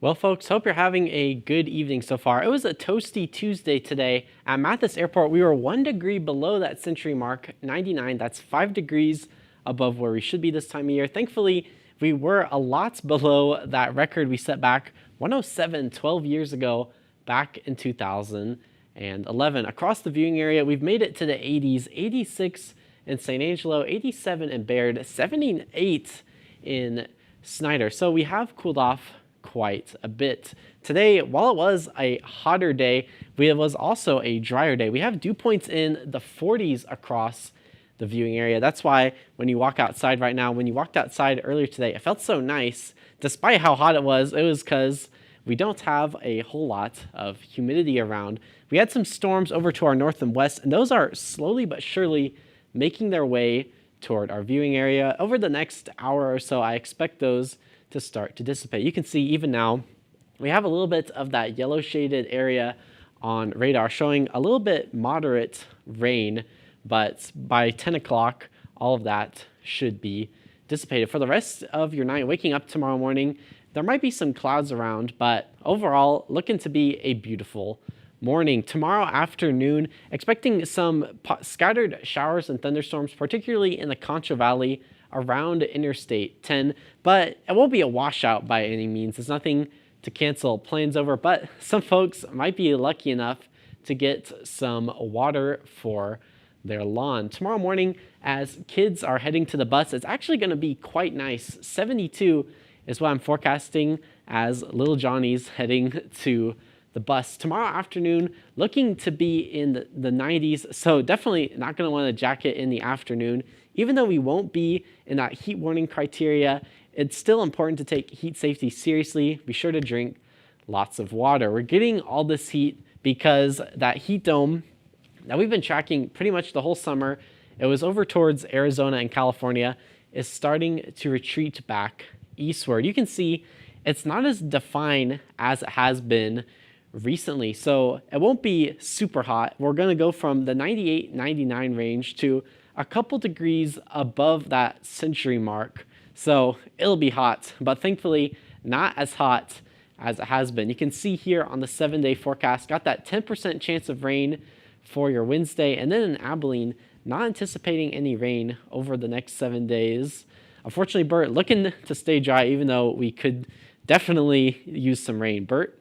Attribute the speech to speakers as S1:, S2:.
S1: Well, folks, hope you're having a good evening so far. It was a toasty Tuesday today. At Mathis Airport, we were 1 degree below that century mark, 99. That's 5 degrees above where we should be this time of year. Thankfully, we were a lot below that record we set back 107 12 years ago, back in 2011. Across the viewing area, we've made it to the 80s, 86 in St. Angelo, 87 in Baird, 78 in Snyder. So we have cooled off quite a bit. Today, while it was a hotter day, it was also a drier day. We have dew points in the 40s across the viewing area. That's why when you walk outside right now, when you walked outside earlier today, it felt so nice. Despite how hot it was because we don't have a whole lot of humidity around. We had some storms over to our north and west, and those are slowly but surely making their way toward our viewing area. Over the next hour or so, I expect those to start to dissipate. You can see even now, we have a little bit of that yellow shaded area on radar showing a little bit moderate rain, but by 10 o'clock, all of that should be dissipated. For the rest of your night, waking up tomorrow morning, there might be some clouds around, but overall, looking to be a beautiful morning. Tomorrow afternoon, expecting some scattered showers and thunderstorms, particularly in the Concho Valley around Interstate 10, but it won't be a washout by any means. It's nothing to cancel plans over, but some folks might be lucky enough to get some water for their lawn. Tomorrow morning, as kids are heading to the bus, it's actually going to be quite nice. 72 is what I'm forecasting as little Johnny's heading to the bus. Tomorrow afternoon, looking to be in the 90s, so definitely not going to want a jacket in the afternoon. Even though we won't be in that heat warning criteria, it's still important to take heat safety seriously. Be sure to drink lots of water. We're getting all this heat because that heat dome that we've been tracking pretty much the whole summer, it was over towards Arizona and California, is starting to retreat back eastward. You can see it's not as defined as it has been recently, so it won't be super hot. We're going to go from the 98, 99 range to a couple degrees above that century mark. So it'll be hot, but thankfully not as hot as it has been. You can see here on the 7-day forecast, got that 10% chance of rain for your Wednesday. And then in Abilene, not anticipating any rain over the next 7 days. Unfortunately, Bert looking to stay dry, even though we could definitely use some rain. Bert?